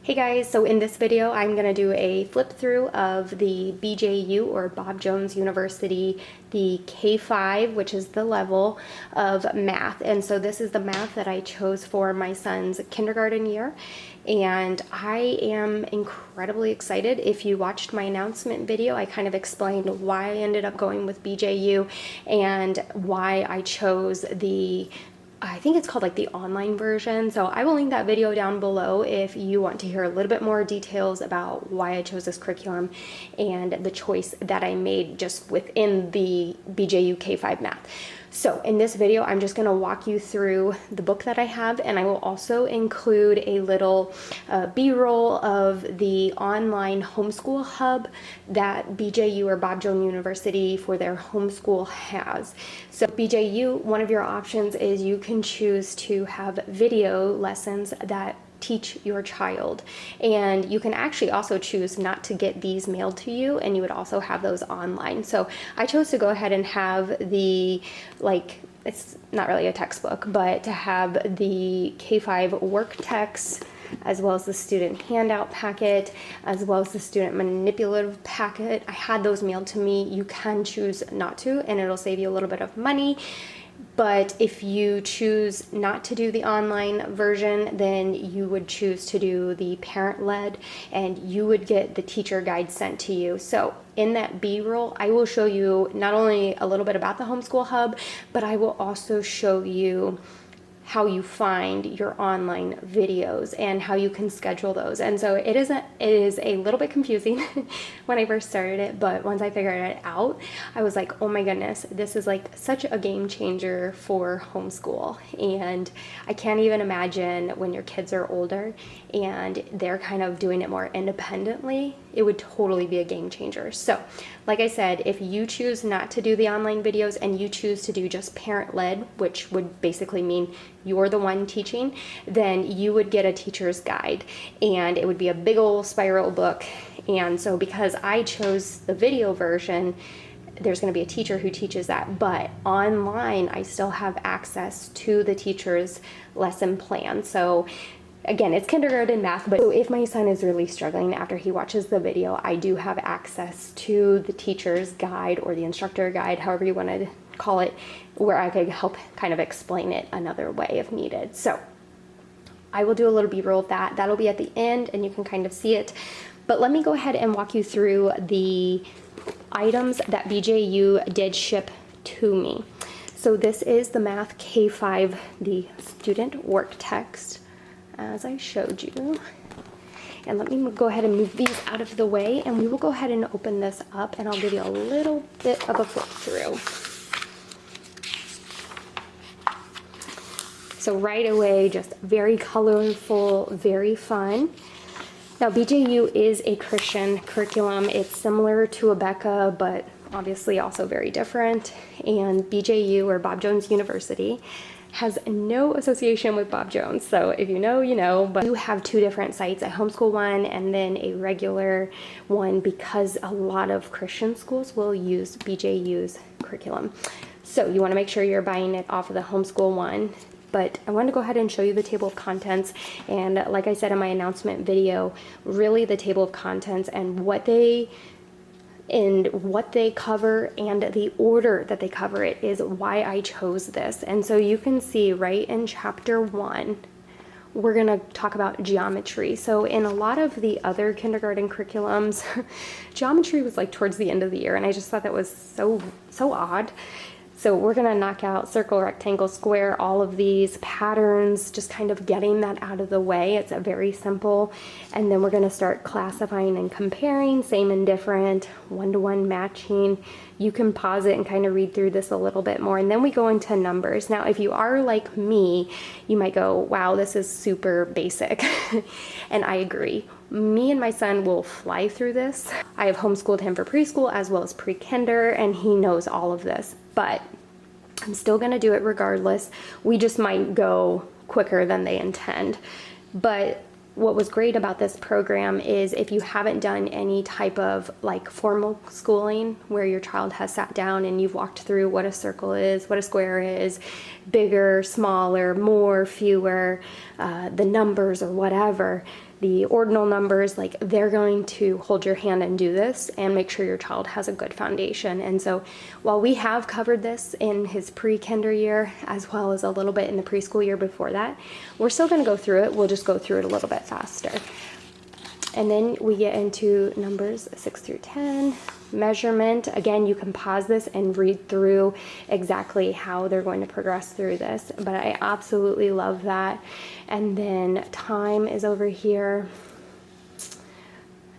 Hey guys, so in this video I'm going to do a flip through of the BJU or Bob Jones University, the K-5, which is the level of math. And so this is the math that I chose for my son's kindergarten year. And I am incredibly excited. If you watched my announcement video, I kind of explained why I ended up going with BJU and why I chose I think it's called like the online version. So I will link that video down below if you want to hear a little bit more details about why I chose this curriculum and the choice that I made just within the BJU K-5 math. So in this video, I'm just going to walk you through the book that I have, and I will also include a little B-roll of the online homeschool hub that BJU or Bob Jones University for their homeschool has. So BJU, one of your options is you can choose to have video lessons that teach your child, and you can actually also choose not to get these mailed to you, and you would also have those online. So I chose to go ahead and have it's not really a textbook, but to have the K-5 work text, as well as the student handout packet, as well as the student manipulative packet. I had those mailed to me. You can choose not to, and it'll save you a little bit of money. But if you choose not to do the online version, then you would choose to do the parent-led, and you would get the teacher guide sent to you. So in that B-roll, I will show you not only a little bit about the Homeschool Hub, but I will also show you how you find your online videos and how you can schedule those. And so it is a little bit confusing when I first started it, but once I figured it out, I was like, oh my goodness, this is like such a game changer for homeschool. And I can't even imagine when your kids are older and they're kind of doing it more independently, it would totally be a game changer. So like I said, if you choose not to do the online videos and you choose to do just parent-led, which would basically mean you're the one teaching, then you would get a teacher's guide, and it would be a big old spiral book. And so because I chose the video version, there's going to be a teacher who teaches that, but online I still have access to the teacher's lesson plan. So again, it's kindergarten math, but so if my son is really struggling after he watches the video, I do have access to the teacher's guide or the instructor guide, however you want to call it, where I could help kind of explain it another way if needed. So I will do a little B-roll of that. That'll be at the end and you can kind of see it. But let me go ahead and walk you through the items that BJU did ship to me. So this is the Math K-5, the student work text, as I showed you. And let me go ahead and move these out of the way, and we will go ahead and open this up, and I'll give you a little bit of a flip through. So right away, just very colorful, very fun. Now BJU is a Christian curriculum. It's similar to Abeka, but obviously also very different. And BJU, or Bob Jones University, has no association with Bob Jones. So if you know, you know, but you have two different sites, a homeschool one and then a regular one, because a lot of Christian schools will use BJU's curriculum. So you want to make sure you're buying it off of the homeschool one. But I wanted to go ahead and show you the table of contents. And like I said in my announcement video, really the table of contents and what they cover and the order that they cover it is why I chose this. And so you can see right in chapter 1, we're going to talk about geometry. So in a lot of the other kindergarten curriculums, geometry was like towards the end of the year, and I just thought that was so odd. So we're going to knock out circle, rectangle, square, all of these patterns, just kind of getting that out of the way. It's a very simple. And then we're going to start classifying and comparing, same and different, one-to-one matching. You can pause it and kind of read through this a little bit more. And then we go into numbers. Now, if you are like me, you might go, wow, this is super basic. And I agree. Me and my son will fly through this. I have homeschooled him for preschool as well as pre-kinder, and he knows all of this. But I'm still going to do it regardless. We just might go quicker than they intend. But what was great about this program is if you haven't done any type of like formal schooling where your child has sat down and you've walked through what a circle is, what a square is, bigger, smaller, more, fewer, the numbers or whatever, the ordinal numbers, like they're going to hold your hand and do this and make sure your child has a good foundation. And so while we have covered this in his pre-kinder year, as well as a little bit in the preschool year before that, we're still going to go through it. We'll just go through it a little bit faster. And then we get into numbers 6 through 10. Measurement, again, you can pause this and read through exactly how they're going to progress through this, but I absolutely love that. And then time is over here.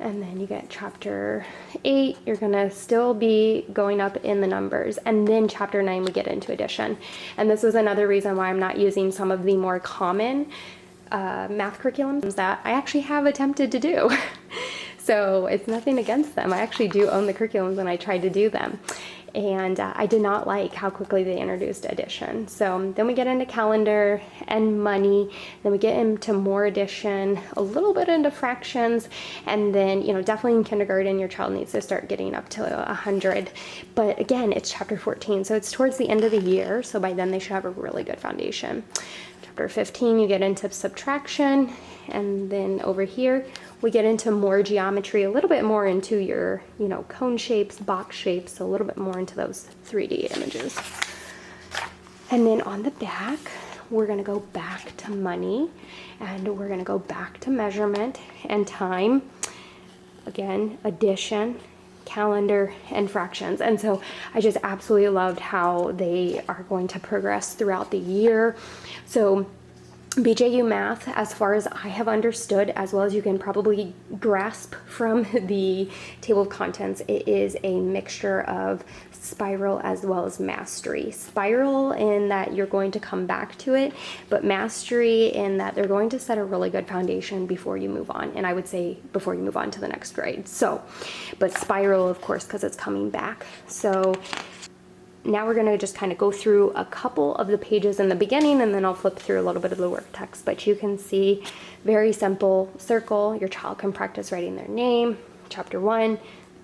And then you get chapter 8, you're gonna still be going up in the numbers. And then chapter 9, we get into addition. And this was another reason why I'm not using some of the more common math curriculums that I actually have attempted to do. So it's nothing against them. I actually do own the curriculums and I tried to do them. And I did not like how quickly they introduced addition. So then we get into calendar and money. Then we get into more addition, a little bit into fractions. And then, you know, definitely in kindergarten, your child needs to start getting up to 100. But again, it's chapter 14. So it's towards the end of the year. So by then they should have a really good foundation. Chapter 15, you get into subtraction. And then over here, we get into more geometry, a little bit more into your, you know, cone shapes, box shapes, a little bit more into those 3D images. And then on the back, we're gonna go back to money, and we're gonna go back to measurement and time. Again, addition, calendar, and fractions. And so I just absolutely loved how they are going to progress throughout the year. So BJU math, as far as I have understood, as well as you can probably grasp from the table of contents, it is a mixture of spiral as well as mastery. Spiral in that you're going to come back to it, but mastery in that they're going to set a really good foundation before you move on. And I would say before you move on to the next grade. So, but spiral, of course, because it's coming back. So now we're going to just kind of go through a couple of the pages in the beginning, and then I'll flip through a little bit of the work text. But you can see very simple circle. Your child can practice writing their name. Chapter 1,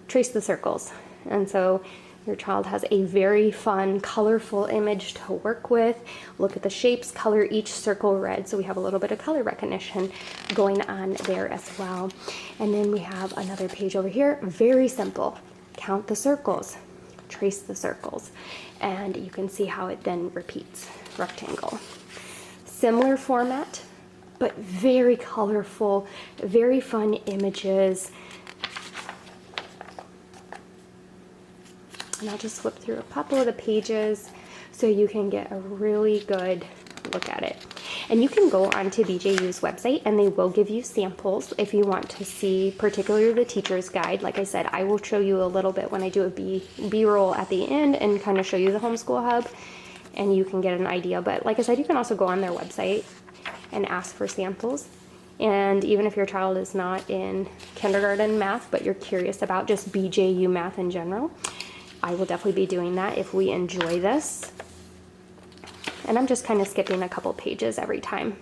trace the circles. And so your child has a very fun, colorful image to work with. Look at the shapes, color each circle red. So we have a little bit of color recognition going on there as well. And then we have another page over here, very simple. Count the circles. Trace the circles, and you can see how it then repeats. Rectangle. Similar format, but very colorful, very fun images. And I'll just flip through a couple of the pages so you can get a really good look at it. And you can go onto BJU's website and they will give you samples if you want to see particularly the teacher's guide. Like I said, I will show you a little bit when I do a B-roll at the end and kind of show you the homeschool hub, and you can get an idea. But like I said, you can also go on their website and ask for samples. And even if your child is not in kindergarten math, but you're curious about just BJU math in general, I will definitely be doing that if we enjoy this. And I'm just kind of skipping a couple pages every time.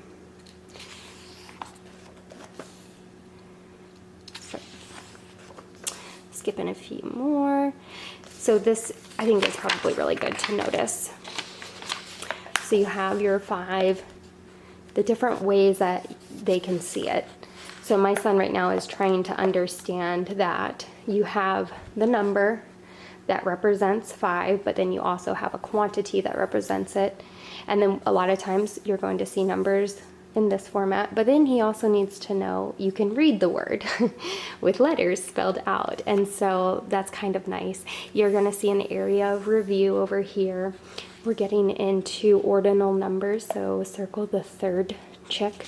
So, skipping a few more. So this, I think, is probably really good to notice. So you have your 5, the different ways that they can see it. So my son right now is trying to understand that you have the number that represents 5, but then you also have a quantity that represents it. And then a lot of times you're going to see numbers in this format, but then he also needs to know you can read the word with letters spelled out. And so that's kind of nice. You're going to see an area of review over here. We're getting into ordinal numbers, so circle the third check.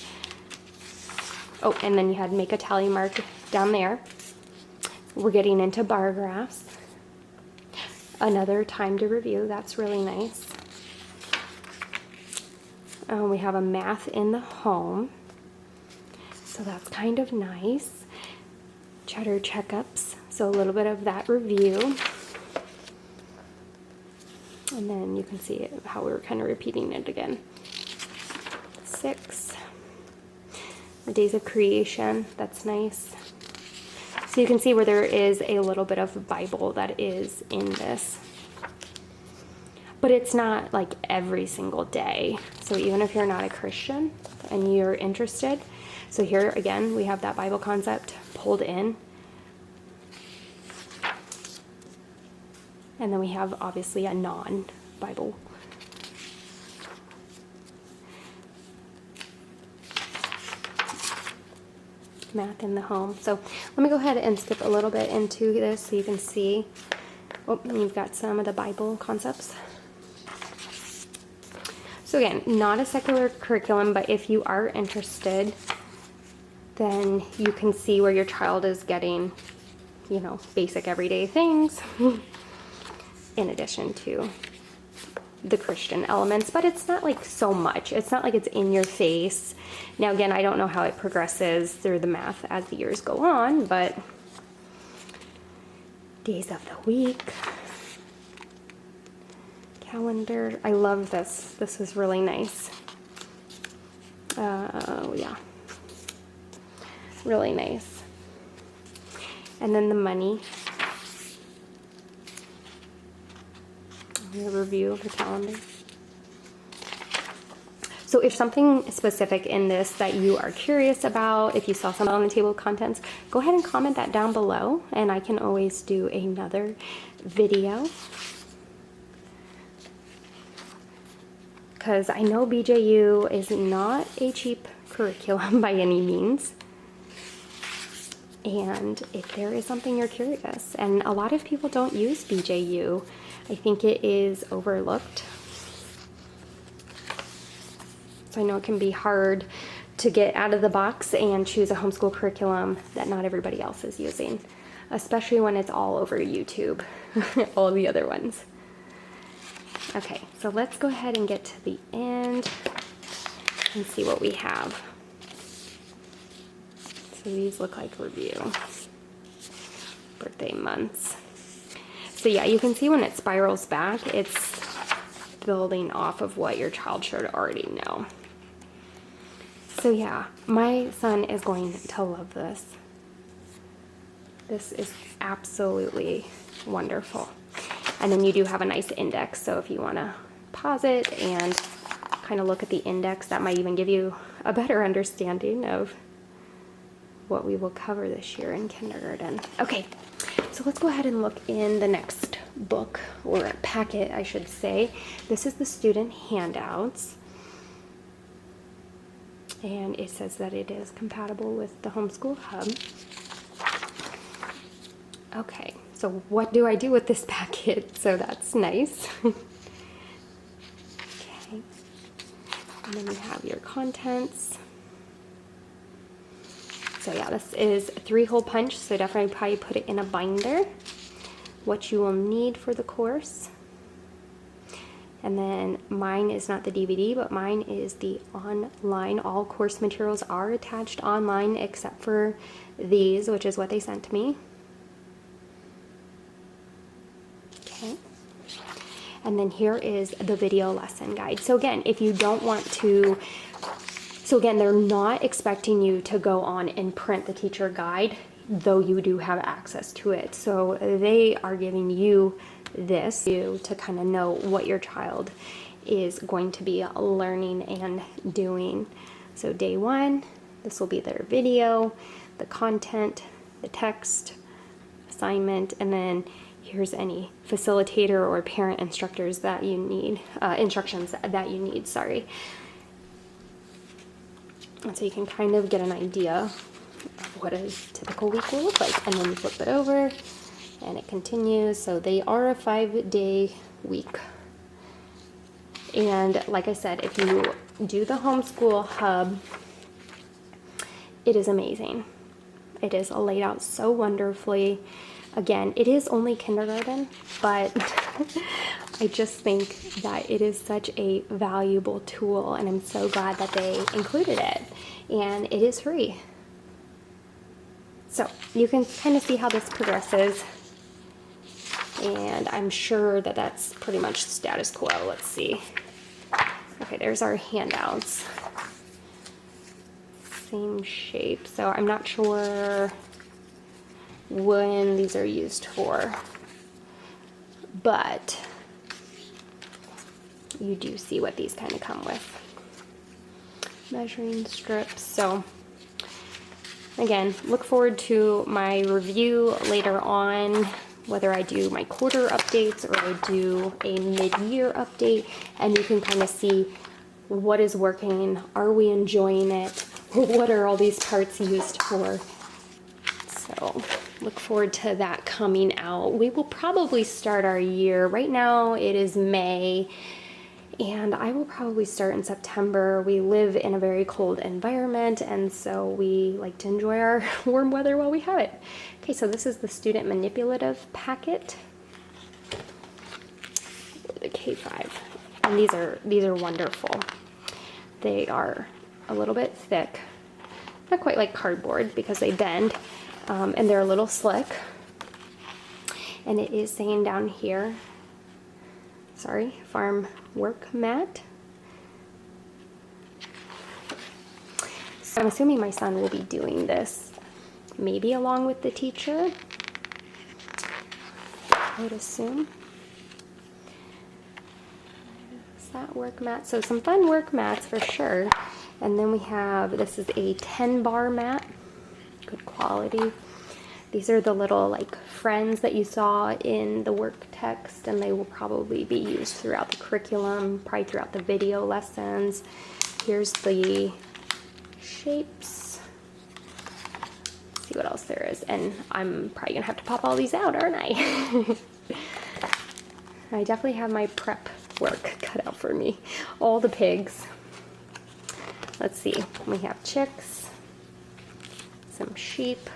Oh, and then you had make a tally mark down there. We're getting into bar graphs. Another time to review, that's really nice. We have a math in the home, so that's kind of nice. Cheddar checkups, so a little bit of that review. And then you can see how we're kind of repeating it again. 6. The days of creation, that's nice. So you can see where there is a little bit of Bible that is in this. But it's not like every single day. So even if you're not a Christian and you're interested, So here again, we have that Bible concept pulled in. And then we have obviously a non-Bible. Math in the home. So let me go ahead and skip a little bit into this so you can see. Oh, you've got some of the Bible concepts. So again, not a secular curriculum, but if you are interested, then you can see where your child is getting, you know, basic everyday things in addition to the Christian elements, but it's not like so much. It's not like it's in your face. Now again, I don't know how it progresses through the math as the years go on, but days of the week, calendar. I love this. This is really nice. Yeah. Really nice. And then the money. I'm going to review the calendar. So if something specific in this that you are curious about, if you saw something on the table of contents, go ahead and comment that down below, and I can always do another video. Because I know BJU is not a cheap curriculum by any means. And if there is something you're curious, and a lot of people don't use BJU, I think it is overlooked. So I know it can be hard to get out of the box and choose a homeschool curriculum that not everybody else is using, especially when it's all over YouTube, all the other ones. Okay, so let's go ahead and get to the end and see what we have. So these look like review. Birthday months. So yeah, you can see when it spirals back, it's building off of what your child should already know. So yeah, my son is going to love this. This is absolutely wonderful. And then you do have a nice index, so if you want to pause it and kind of look at the index, that might even give you a better understanding of what we will cover this year in kindergarten. Okay, so let's go ahead and look in the next book, or packet, I should say. This is the student handouts. And it says that it is compatible with the Homeschool Hub. Okay, so what do I do with this packet? So that's nice. Okay. And then you have your contents. So yeah, this is a 3-hole punch, so definitely probably put it in a binder. What you will need for the course. And then mine is not the DVD, but mine is the online. All course materials are attached online except for these, which is what they sent to me. Okay. And then here is the video lesson guide. So again, if you don't want to, so again, they're not expecting you to go on and print the teacher guide, though you do have access to it. So they are giving you this to kind of know what your child is going to be learning and doing. So day 1, this will be their video, the content, the text, assignment, and then here's any facilitator or parent instructors that you need, instructions that you need, sorry. And so you can kind of get an idea of what a typical week will look like. And then you flip it over and it continues. So they are a 5-day week. And like I said, if you do the Homeschool Hub, it is amazing. It is laid out so wonderfully. Again, it is only kindergarten, but I just think that it is such a valuable tool, and I'm so glad that they included it. And it is free. So you can kind of see how this progresses. And I'm sure that that's pretty much status quo. Let's see. Okay, there's our handouts. Same shape. So I'm not sure when these are used for, but you do see what these kind of come with. Measuring strips. So again, look forward to my review later on, whether I do my quarter updates or I do a mid-year update, and you can kind of see what is working, are we enjoying it, what are all these parts used for. So look forward to that coming out. We will probably start our year. Right now it is May, and I will probably start in September. We live in a very cold environment, and so we like to enjoy our warm weather while we have it. Okay, so this is the student manipulative packet, the K5, and these are wonderful. They are a little bit thick, not quite like cardboard because they bend, and they're a little slick. And it is saying down here, sorry, farm work mat. So I'm assuming my son will be doing this, maybe along with the teacher, I would assume. Is that work mat? So some fun work mats for sure. And then we have, this is a 10-bar mat, good quality. These are the little like friends that you saw in the work text, and they will probably be used throughout the curriculum, probably throughout the video lessons. Here's the shapes. Let's see what else there is. And I'm probably gonna have to pop all these out, aren't I? I definitely have my prep work cut out for me. All the pigs. Let's see, we have chicks, some sheep,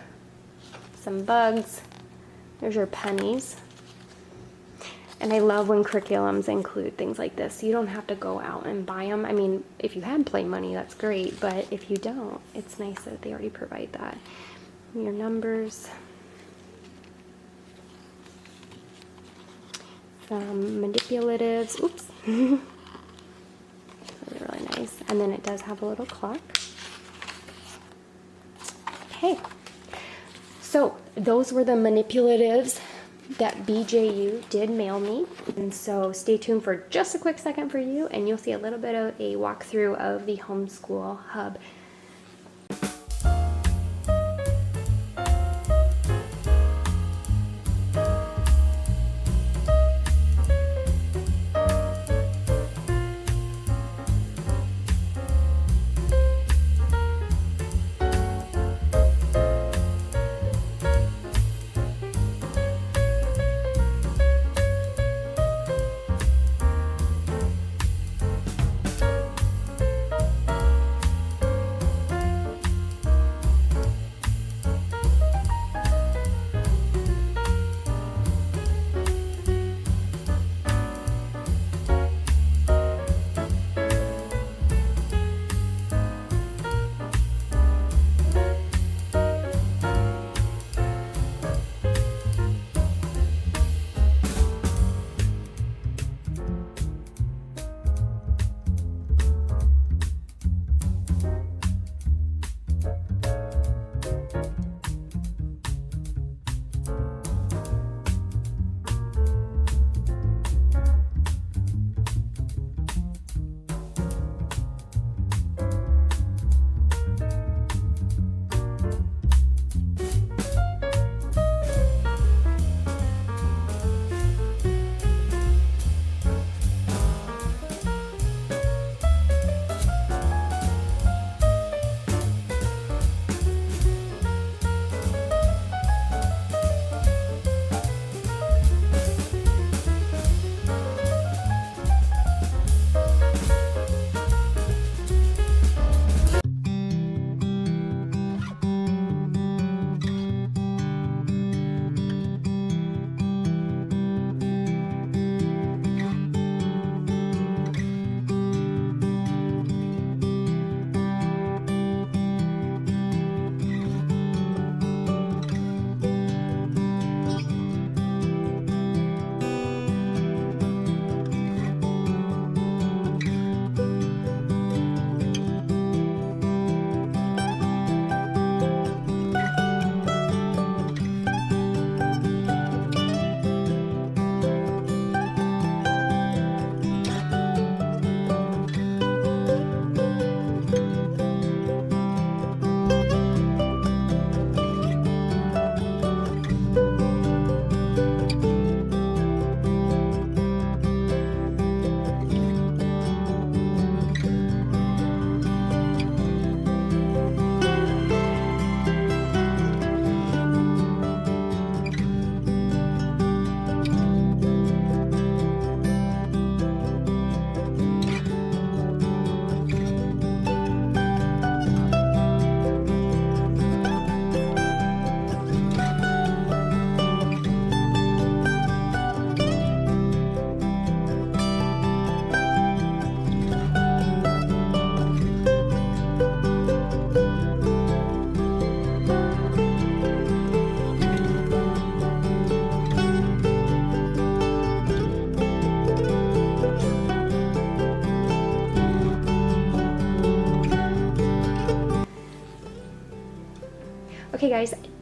some bugs. There's your pennies. And I love when curriculums include things like this. You don't have to go out and buy them. I mean, if you had play money, that's great, but if you don't, it's nice that they already provide that. Your numbers. Some manipulatives. Oops. Really, really nice. And then it does have a little clock. Okay. So those were the manipulatives that BJU did mail me. And so stay tuned for just a quick second for you, and you'll see a little bit of a walkthrough of the Homeschool Hub.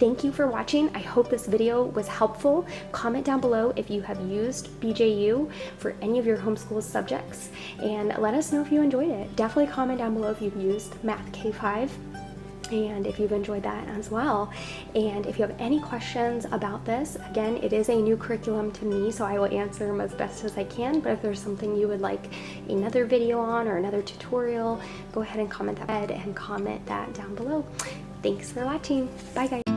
Thank you for watching. I hope this video was helpful. Comment down below if you have used BJU for any of your homeschool subjects, and let us know if you enjoyed it. Definitely comment down below if you've used Math K5 and if you've enjoyed that as well. And if you have any questions about this, again, it is a new curriculum to me, so I will answer them as best as I can. But if there's something you would like another video on or another tutorial, go ahead and comment that down below. Thanks for watching. Bye guys.